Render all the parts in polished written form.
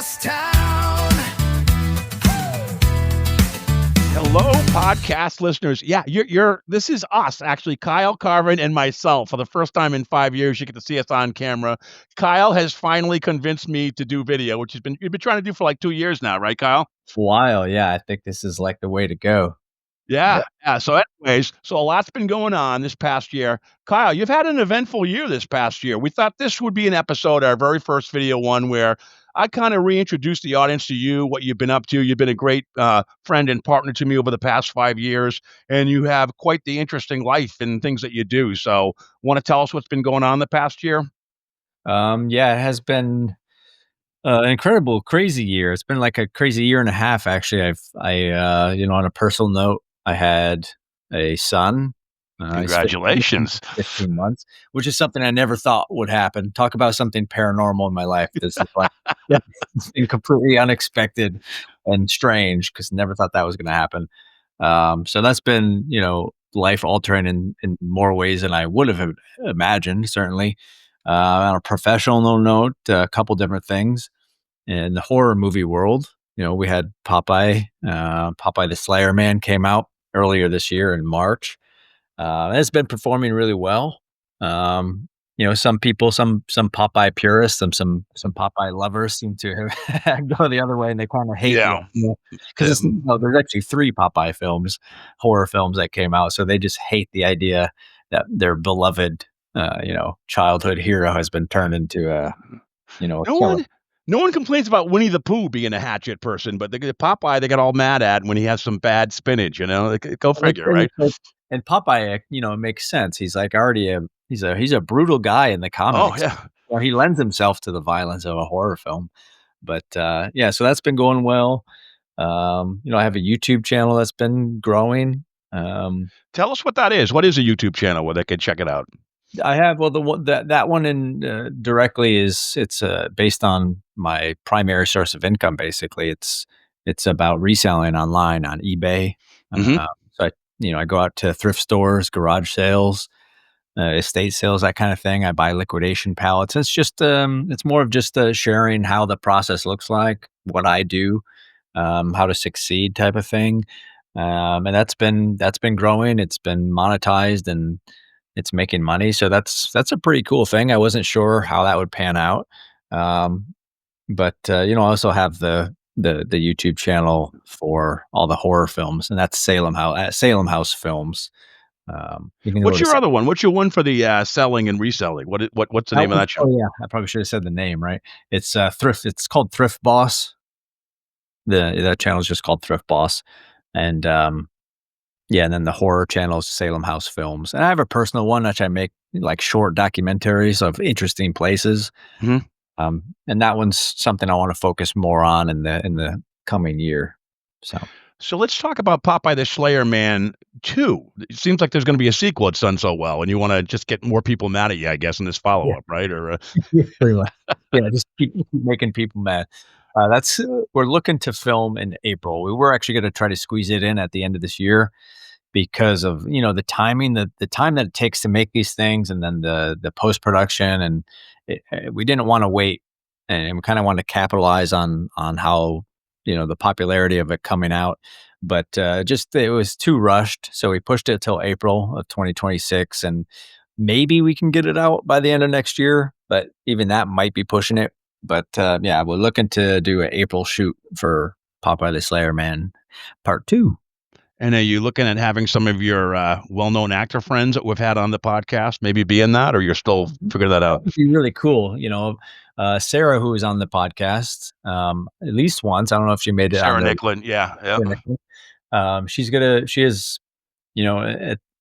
podcast town. Hello, podcast listeners. Yeah, you're. This is us, actually, Kyle, Carvin, and myself. For the first time in 5 years, you get to see us on camera. Kyle has finally convinced me to do video, which you've been trying to do for like 2 years now, right, Kyle? While, yeah, I think this is like the way to go. Yeah. So anyways, a lot's been going on this past year. Kyle, you've had an eventful year this past year. We thought this would be an episode, our very first video one, where I kind of reintroduce the audience to you, what you've been up to. You've been a great friend and partner to me over the past 5 years, and you have quite the interesting life and things that you do. So want to tell us what's been going on the past year? Yeah, it has been an incredible, crazy year. It's been like a crazy year and a half, actually. On a personal note, I had a son. Congratulations. 15 months, which is something I never thought would happen. Talk about something paranormal in my life. This is like it's been completely unexpected and strange because never thought that was going to happen. So that's been, life altering in more ways than I would have imagined, certainly. On a professional note, a couple different things in the horror movie world. We had Popeye. Popeye the Slayer Man came out earlier this year in March. It's been performing really well. Some people, some Popeye purists, some Popeye lovers seem to go the other way, and they kind of hate because there's actually 3 Popeye films, horror films that came out, so they just hate the idea that their beloved, childhood hero has been turned into a, No one complains about Winnie the Pooh being a hatchet person, but the Popeye they got all mad at when he has some bad spinach. Go figure, right? And Popeye, it makes sense. He's like already he's a brutal guy in the comics. Oh yeah. Or he lends himself to the violence of a horror film. But so that's been going well. I have a YouTube channel that's been growing. Tell us what that is. What is a YouTube channel where they can check it out? I have the one that one directly it's based on my primary source of income. Basically, it's about reselling online on eBay. Mm-hmm. So I go out to thrift stores, garage sales, estate sales, that kind of thing. I buy liquidation pallets. It's just it's more of just sharing how the process looks like, what I do, how to succeed, type of thing. And that's been growing. It's been monetized and it's making money. So that's a pretty cool thing. I wasn't sure how that would pan out. But I also have the YouTube channel for all the horror films, and that's Salem House Films. What's your other one? What's your one for the selling and reselling? What's the name of that show? Oh yeah, I probably should have said the name, right? It's Thrift. It's called Thrift Boss. That channel is just called Thrift Boss, and and then the horror channel is Salem House Films. And I have a personal one, which I make like short documentaries of interesting places. Mm-hmm. And that one's something I want to focus more on in the coming year. So let's talk about Popeye the Slayer Man 2. It seems like there's going to be a sequel. It's done so well, and you want to just get more people mad at you, I guess, in this follow-up, right? Or pretty much. Yeah, just keep making people mad. We're looking to film in April. We were actually going to try to squeeze it in at the end of this year because of the timing, the time that it takes to make these things, and then the post production, and we didn't want to wait, and we kind of wanted to capitalize on how the popularity of it coming out, but it was too rushed, so we pushed it till April of 2026, and maybe we can get it out by the end of next year, but even that might be pushing it. But we're looking to do an April shoot for Popeye the Slayer Man Part 2. And are you looking at having some of your well-known actor friends that we've had on the podcast maybe be in that, or you're still figuring that out? It'd be really cool. Sarah, who was on the podcast at least once. I don't know if she made it. Sarah Nicklin, yeah. She is,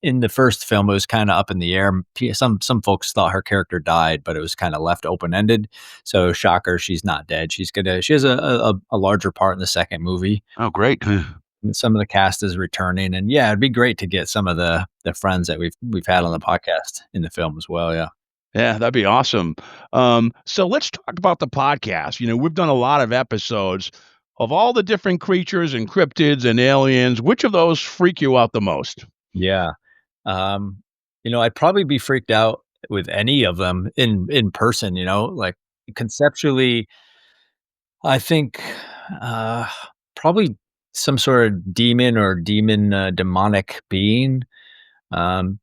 in the first film, it was kind of up in the air. Some folks thought her character died, but it was kind of left open-ended. So shocker, she's not dead. She has a larger part in the second movie. Oh, great. Some of the cast is returning, and it'd be great to get some of the friends that we've had on the podcast in the film as well. Yeah, that'd be awesome. So let's talk about the podcast. We've done a lot of episodes of all the different creatures and cryptids and aliens. Which of those freak you out the most? Yeah. I'd probably be freaked out with any of them in person, like conceptually. I think, uh, probably some sort of demon or demonic being,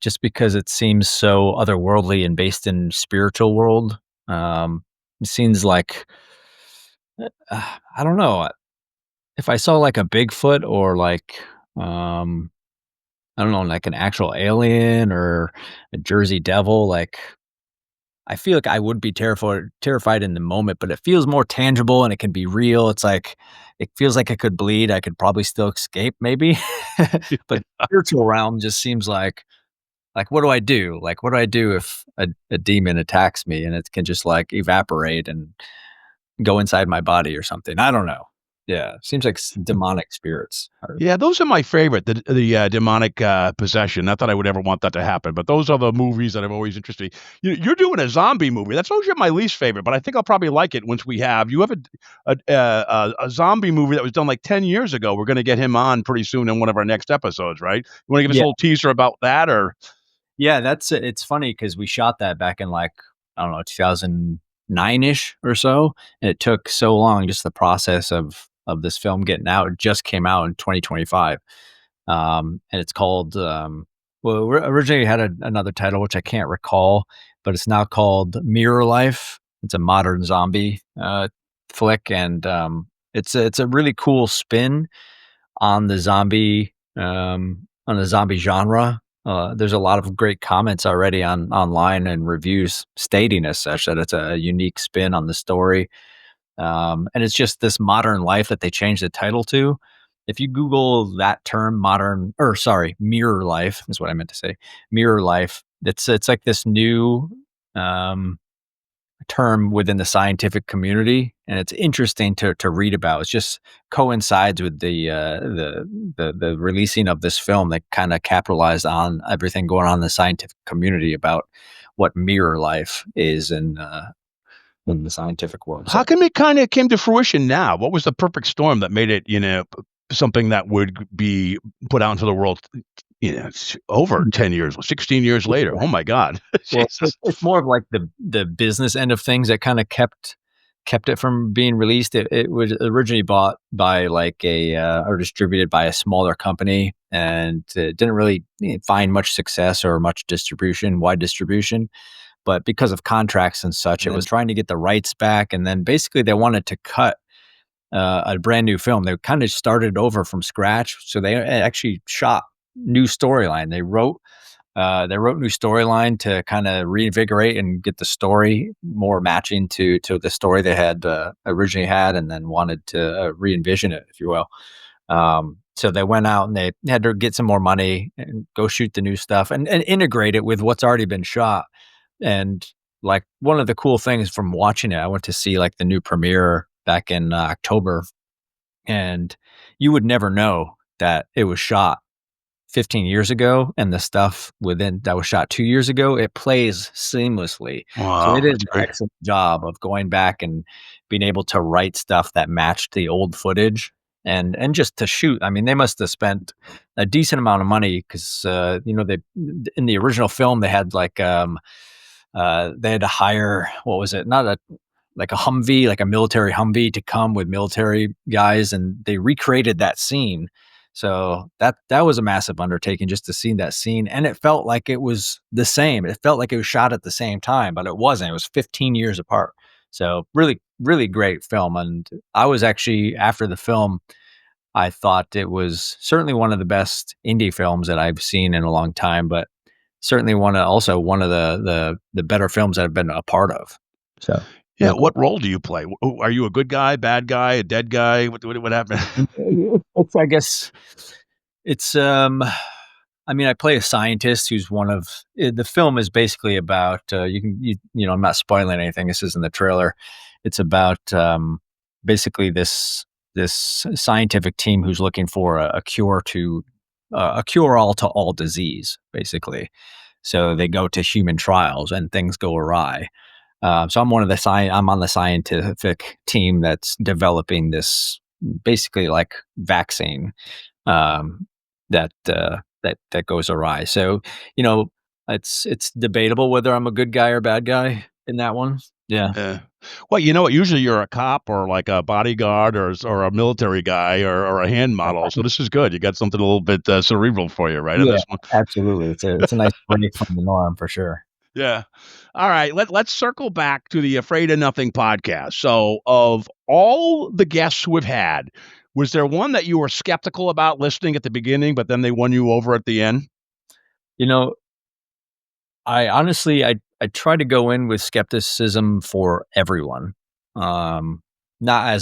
just because it seems so otherworldly and based in spiritual world. It seems like, I don't know, if I saw like a Bigfoot or like, um, I don't know, like an actual alien or a Jersey Devil, like I feel like I would be terrified in the moment, but it feels more tangible and it can be real. It's like it feels like I could bleed. I could probably still escape maybe. But spiritual realm just seems like what do I do? Like what do I do if a demon attacks me and it can just like evaporate and go inside my body or something? I don't know. Yeah, seems like demonic spirits are. Yeah, those are my favorite, demonic, possession. Not that I would ever want that to happen, but those are the movies that I've always interested. You're doing a zombie movie. That's always my least favorite, but I think I'll probably like it once we have you have a zombie movie that was done like 10 years ago. We're gonna get him on pretty soon in one of our next episodes, right? You wanna give us a Yeah. little teaser about that or Yeah, that's it's funny because we shot that back in, like, I don't know, 2009-ish or so, and it took so long, just the process of this film getting out. It just came out in 2025, and it's called, well, originally it had another title, which I can't recall, but it's now called Mirror Life. It's a modern zombie, flick, and, it's a really cool spin on the zombie genre. There's a lot of great comments already online and reviews stating as such that it's a unique spin on the story, and it's just this modern life that they changed the title to. If you Google that term, modern or sorry, mirror life is what I meant to say. Mirror life. It's like this new um, term within the scientific community, and it's interesting to read about. It just coincides with the releasing of this film that kind of capitalized on everything going on in the scientific community about what mirror life is in the scientific world. how So come it kinda came to fruition now? What was the perfect storm that made it, something that would be put out into the world, it's over 10 years, 16 years later. Oh my god. well, Jesus. it's more of like the business end of things that kinda kept it from being released. It was originally bought by like or distributed by a smaller company, and it didn't really find much success or much wide distribution. But because of contracts and such, it was trying to get the rights back, and then basically they wanted to cut a brand new film. They kind of started over from scratch, so they actually shot new storyline. They wrote new storyline to kind of reinvigorate and get the story more matching to the story they had originally had, and then wanted to re-envision it, if you will. So they went out and they had to get some more money and go shoot the new stuff and integrate it with what's already been shot. And like one of the cool things from watching it, I went to see like the new premiere back in October, and you would never know that it was shot 15 years ago, and the stuff within that was shot 2 years ago, it plays seamlessly. So they Wow, did that's an great. excellent job of going back and being able to write stuff that matched the old footage and just to shoot. I mean, they must have spent a decent amount of money because, they in the original film, they had to hire, what was it? Not a like a Humvee, like a military Humvee to come with military guys, and they recreated that scene. So that was a massive undertaking just to see that scene, and it felt like it was the same. It felt like it was shot at the same time, but it wasn't. It was 15 years apart. So really, really great film. And I was actually after the film, I thought it was certainly one of the best indie films that I've seen in a long time, but certainly one of the better films that I've been a part of. So Yeah, really what cool. role do you play? Are you a good guy, bad guy, a dead guy? What happened? It's I guess it's, I mean, I play a scientist who's the film is basically about, I'm not spoiling anything, this is in the trailer. It's about, basically this scientific team who's looking for a cure to, a cure-all to all disease, basically. So they go to human trials and things go awry. So I'm on the scientific team that's developing this basically like vaccine, um, that goes awry. So you know, it's debatable whether I'm a good guy or bad guy in that one. Yeah. Yeah. Well, you know what? Usually you're a cop or like a bodyguard or a military guy or a hand model. So this is good. You got something a little bit cerebral for you, right? In Yeah, this one. absolutely. It's a nice break from the norm for sure. Yeah. All right. Let's circle back to the Afraid of Nothing podcast. So, of all the guests we've had, was there one that you were skeptical about listening at the beginning, but then they won you over at the end? You know, I honestly, I try to go in with skepticism for everyone, um, not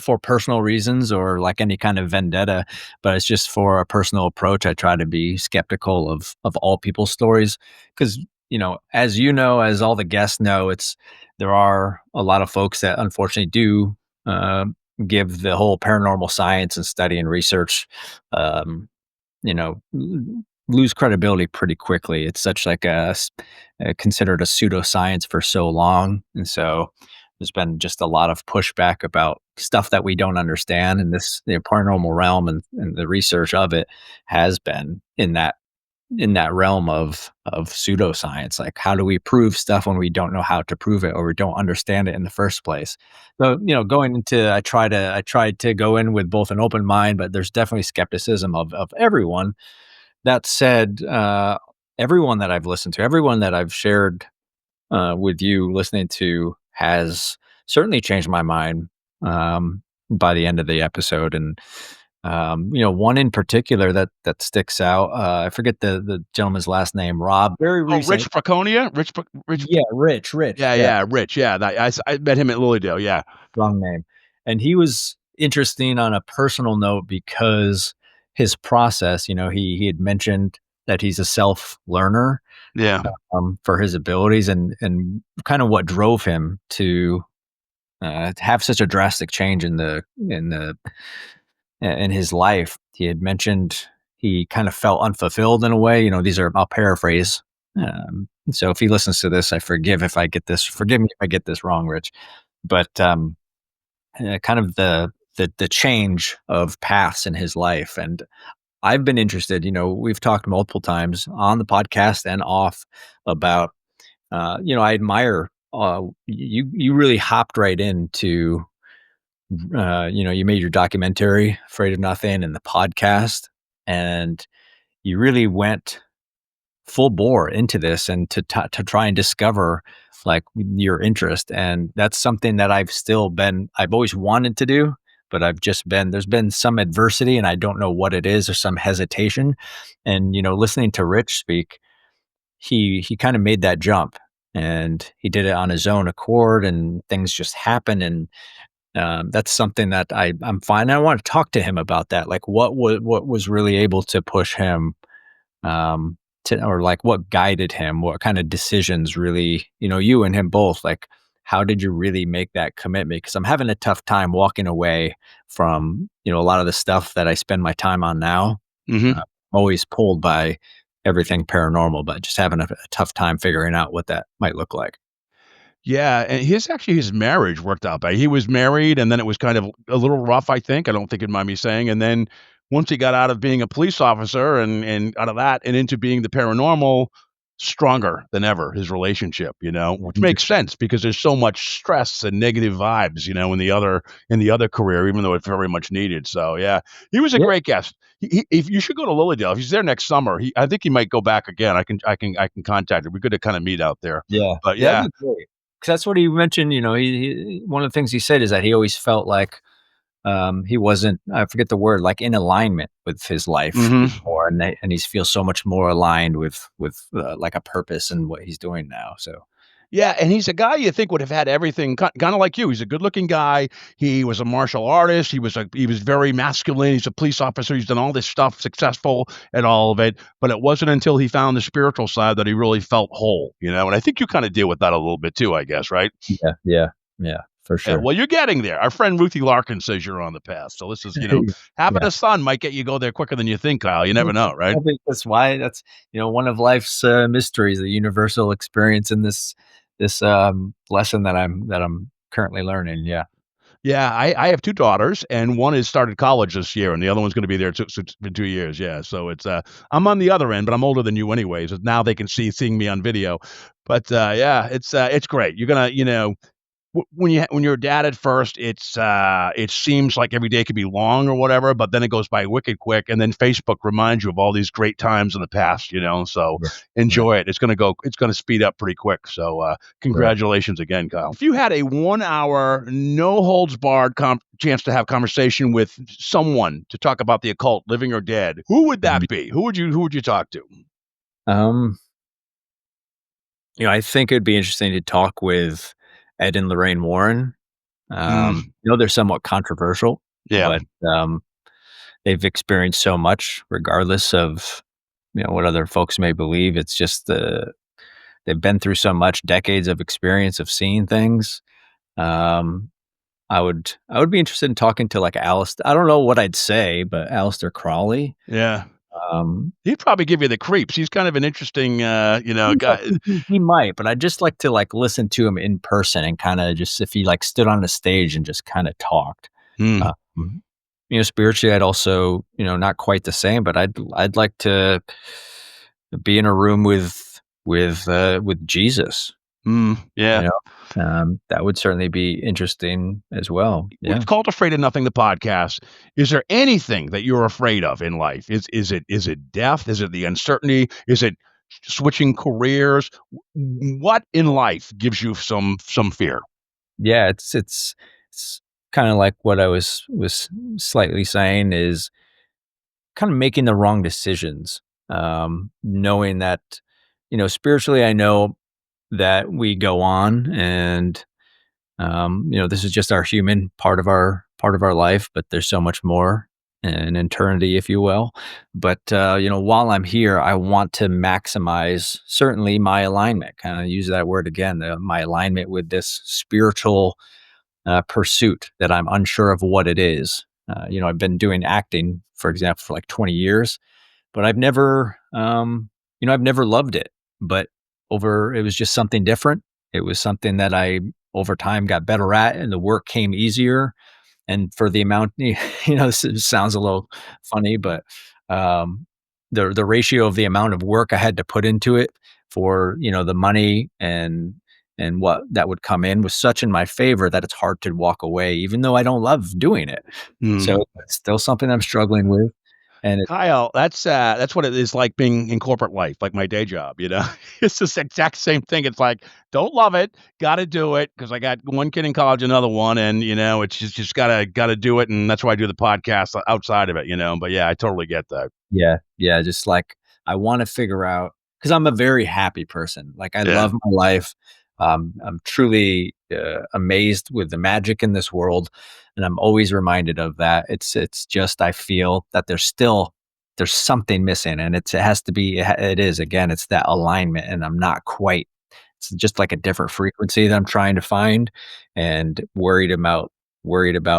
for personal reasons or like any kind of vendetta, but it's just for a personal approach. I try to be skeptical of all people's stories because as all the guests know, there are a lot of folks that unfortunately do uh, give the whole paranormal science and study and research um, you know lose credibility pretty quickly. It's such like considered a pseudoscience for so long, and so there's been just a lot of pushback about stuff that we don't understand, and this the paranormal realm and the research of it has been in that realm of pseudoscience. Like, how do we prove stuff when we don't know how to prove it or we don't understand it in the first place? So, going into I tried to go in with both an open mind, but there's definitely skepticism of everyone. That said, everyone that I've listened to, everyone that I've shared with you listening to has certainly changed my mind by the end of the episode. And one in particular that sticks out. I forget the gentleman's last name. Rob. Very Oh, recent. Rich Fraconia? Rich. Yeah, Rich. Yeah, Yeah, yeah, Rich. Yeah, I met him at Lilydale. Yeah, wrong name. And he was interesting on a personal note because his process. He had mentioned that he's a self learner yeah. for his abilities and kind of what drove him to have such a drastic change in his life. He had mentioned he kind of felt unfulfilled in a way. I'll paraphrase. So if he listens to this, forgive me if I get this wrong, Rich. But kind of the change of paths in his life, and I've been interested. We've talked multiple times on the podcast and off about I admire you really hopped right into you made your documentary Afraid of Nothing and the podcast, and you really went full bore into this and to try and discover like your interest. And that's something that I've always wanted to do, but there's been some adversity and I don't know what it is, or some hesitation. And listening to Rich speak, he kind of made that jump, and he did it on his own accord, and things just happen. And that's something that I'm fine. I want to talk to him about that. Like, what was really able to push him, or like what guided him? What kind of decisions really, you and him both, like, how did you really make that commitment? Because I'm having a tough time walking away from, a lot of the stuff that I spend my time on now. Hmm. I'm always pulled by everything paranormal, but just having a tough time figuring out what that might look like. Yeah, and his marriage worked out better. He was married, and then it was kind of a little rough, I think. I don't think you'd mind me saying. And then once he got out of being a police officer and out of that and into being the paranormal, stronger than ever, his relationship, which Mhm. makes sense because there's so much stress and negative vibes, in the other career, even though it's very much needed. So yeah, he was a Yeah, great guest. If you should go to Lilydale, if he's there next summer, I think he might go back again. I can contact him. We're good to kind of meet out there. yeah, But that'd yeah. be great. 'Cause that's what he mentioned. One of the things he said is that he always felt like he wasn't, I forget the word, like in alignment with his life Hmm. before, and he feels so much more aligned with like a purpose in what he's doing now. So Yeah, and he's a guy you think would have had everything kinda like you. He's a good-looking guy. He was a martial artist. He was very masculine. He's a police officer. He's done all this stuff, successful at all of it, but it wasn't until he found the spiritual side that he really felt whole, and I think you kinda deal with that a little bit too, I guess, right? yeah, for Yeah, sure. well, you're getting there. Our friend Ruthie Larkin says you're on the path, so this is, having Yeah. a son might get you go there quicker than you think, Kyle. You never know, right? I think that's one of life's mysteries, the universal experience in this lesson that I'm currently learning. Yeah. Yeah, I have 2 daughters, and one has started college this year, and the other one's gonna be there in 2 years, yeah, so I'm on the other end, but I'm older than you anyways, and now they can seeing me on video, but, yeah, it's great. You're gonna when you're a dad at first, it seems like every day could be long or whatever, but then it goes by wicked quick, and then Facebook reminds you of all these great times in the past, so Right. Right. enjoy it. It's gonna speed up pretty quick, so, Right. congratulations again, Kyle. If you had a 1 hour, no holds barred chance to have conversation with someone to talk about the occult, living or dead, who would that Mhm. be? Who would you talk to? Um, I think it'd be interesting to talk with Ed and Lorraine Warren. Mm, They're somewhat controversial, yeah, but they've experienced so much, regardless of what other folks may believe. It's just they've been through so much, decades of experience of seeing things. Um, I would be interested in talking to like Alice. I don't know what I'd say, but Alistair Crowley. yeah. Um, He'd probably give you the creeps. He's kind of an interesting, guy. he might, but I'd just like to like listen to him in person and kind of just if he like stood on the stage and just kind of talked. Mm, Um, spiritually, I'd also, not quite the same, but I'd like to be in a room with Jesus. yeah. That would certainly be interesting as well. It's Yeah. called Afraid of Nothing, the podcast. Is there anything that you're afraid of in life? Is it death? Is it the uncertainty? Is it switching careers? What in life gives you some fear? Yeah, it's kind of like what I was slightly saying is kind of making the wrong decisions. Knowing that, spiritually, I know that we go on, and this is just our human part of our life, but there's so much more, an eternity, if you will. But while I'm here, I want to maximize certainly my alignment. Kind of use that word again, my alignment with this spiritual pursuit that I'm unsure of what it is. I've been doing acting, for example, for like 20 years, but I've never loved it. But it was just something different. It was something that I, over time, got better at, and the work came easier. And for the amount, this sounds a little funny, but um, the ratio of the amount of work I had to put into it for the money and what that would come in was such in my favor that it's hard to walk away, even though I don't love doing it. Mm. So it's still something I'm struggling with, and Kyle, that's what it is like being in corporate life, like my day job, It's this exact same thing. It's like, don't love it, gotta do it because I got one kid in college, another one, and, it's just gotta do it, and that's why I do the podcast outside of it. But yeah, I totally get that. yeah, yeah, just like I want to figure out because I'm a very happy person. Like I Yeah. love my life. I'm truly amazed with the magic in this world, and I'm always reminded of that. It's just I feel that there's something missing, and it has to be. It is again. It's that alignment, and I'm not quite. It's just like a different frequency that I'm trying to find, and worried about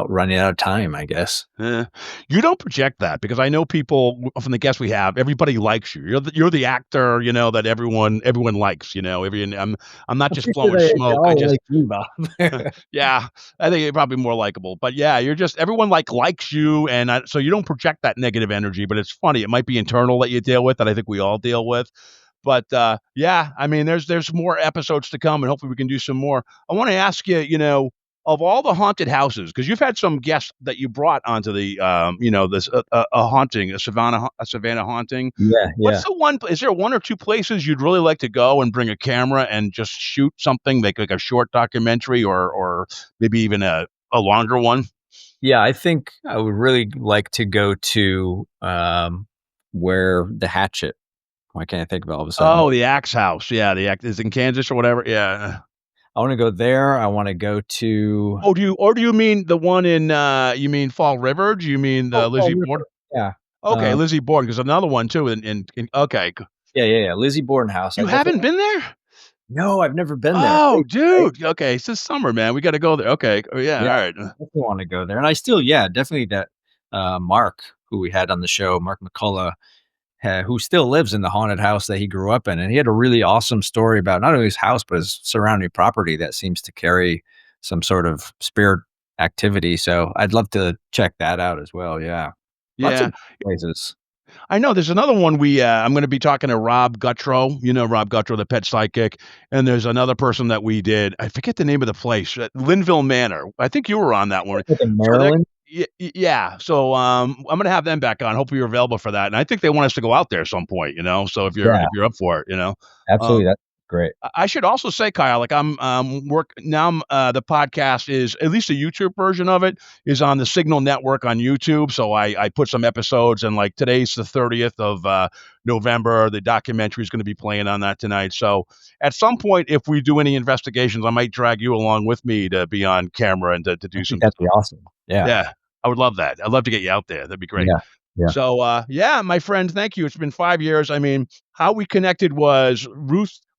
running out of time. I guess. Eh, you don't project that because I know people from the guests we have, everybody likes you. You're the actor, that everyone likes, I'm not I'm just pretty sure blowing they smoke. I all just like you, Bob. yeah, I think you're probably more likable. But yeah, you're just everyone likes you and so you don't project that negative energy, but it's funny. It might be internal that you deal with that I think we all deal with. But yeah, I mean, there's more episodes to come, and hopefully we can do some more. I want to ask you, of all the haunted houses, because you've had some guests that you brought onto the, this a haunting, a Savannah haunting. Yeah, What's yeah. the one? Is there one or two places you'd really like to go and bring a camera and just shoot something, make like a short documentary, or maybe even a longer one? Yeah, I think I would really like to go to, where the hatchet why can't I think of it all of a sudden? Oh, the Axe House. Yeah, the Axe is in Kansas or whatever. Yeah. I wanna go there, I wanna go to Do you mean the one in, you mean Fall River? Do you mean the Fall Lizzie Borden? River, yeah. Okay, Um, Lizzie Borden, 'cause another one too in okay, g yeah, yeah, yeah, Lizzie Borden house, I you definitely haven't been there? No, I've never been there. Oh, Crazy, right? dude, okay, it's this summer, man, we gotta go there. Okay, oh, yeah, Yeah, alright. definitely wanna go there, and I still yeah, definitely that, Mark, who we had on the show, Mark McCullough, who still lives in the haunted house that he grew up in, and he had a really awesome story about not only his house, but his surrounding property that seems to carry some sort of spirit activity. So I'd love to check that out as well. Yeah. Lots Yeah. of places. I know there's another one I'm gonna be talking to Rob Guttrow, you know Rob Guttrow, the pet psychic, and there's another person that we did. I forget the name of the place, Linville Manor. I think you were on that one. Like in So that Maryland. yeah. So, I'm gonna have them back on. Hopefully you're available for that, and I think they want us to go out there at some point, you know? So Yeah, if you're up for it, you know? absolutely. Um That's great. I should also say, Kyle, like the podcast is at least a YouTube version of it is on the Signal Network on YouTube. So I put some episodes, and like today's the 30th of November. The documentary is going to be playing on that tonight. So at some point, if we do any investigations, I might drag you along with me to be on camera and to I do think some that'd be stuff. awesome. Yeah. Yeah, I would love that. I'd love to get you out there. That'd be great. Yeah. Yeah. So, yeah, my friend, thank you. It's been 5 years. I mean, how we connected was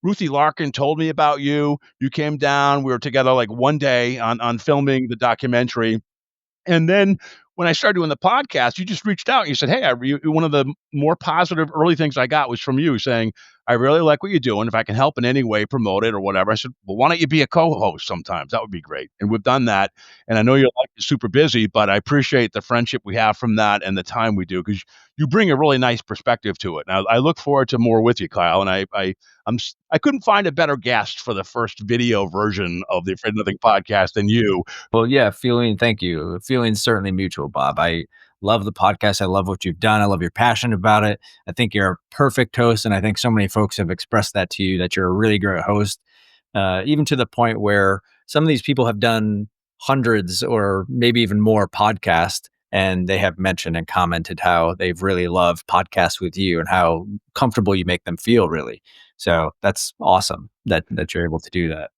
Ruthie Larkin told me about you. You came down. We were together like one day on filming the documentary. And then when I started doing the podcast, you just reached out and you said, "Hey, one of the more positive early things I got was from you saying, I really like what you're doing. If I can help in any way, promote it or whatever." I said, "Well, why don't you be a co-host sometimes? That would be great." And we've done that. And I know you're like super busy, but I appreciate the friendship we have from that and the time we do because you bring a really nice perspective to it. And I look forward to more with you, Kyle. And I couldn't find a better guest for the first video version of the Afraid of Nothing podcast than you. Well, yeah, thank you. Feeling's certainly mutual, Bob. I love the podcast. I love what you've done. I love your passion about it. I think you're a perfect host. And I think so many folks have expressed that to you, that you're a really great host, even to the point where some of these people have done hundreds or maybe even more podcasts. And they have mentioned and commented how they've really loved podcasts with you and how comfortable you make them feel, really. So that's awesome that you're able to do that.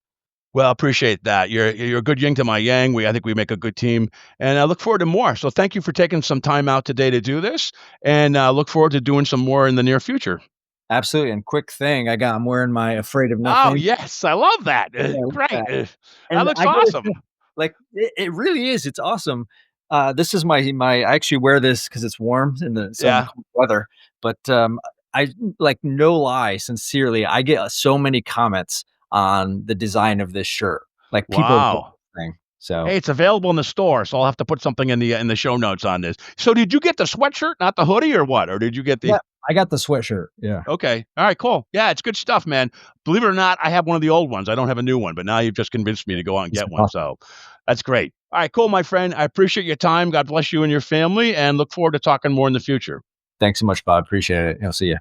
Well, appreciate that. You're a good yin to my yang. I think we make a good team, and I look forward to more. So thank you for taking some time out today to do this, and look forward to doing some more in the near future. Absolutely. And quick thing, I'm wearing my Afraid of Oh Nothing. yes, I love that. Yeah, look at Great. that. That And looks I gotta awesome. say, like, it really is. It's awesome. This is my I actually wear this because it's warm in some Yeah. cold weather. But I like, no lie, sincerely, I get so many comments on the design of this shirt. Like, people love Wow. this thing. So Hey, it's available in the store, so I'll have to put something in the show notes on this. So did you get the sweatshirt, not the hoodie, or what? Or did you get the? yeah, I got the sweatshirt. Yeah. Okay. All right, cool. Yeah, it's good stuff, man. Believe it or not, I have one of the old ones. I don't have a new one, but now you've just convinced me to go out and It's get one. awesome. So that's great. All right, cool, my friend. I appreciate your time. God bless you and your family, and look forward to talking more in the future. Thanks so much, Bob. Appreciate it. I'll see you.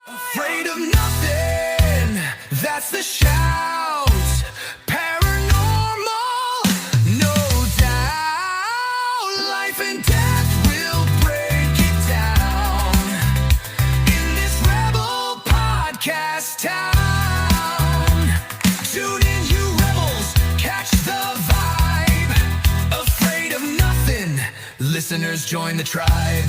Afraid of nothing, that's the shout. Paranormal, no doubt. Life and death will break it down in this rebel podcast town. Tune in, you rebels, catch the vibe. Afraid of nothing, listeners join the tribe.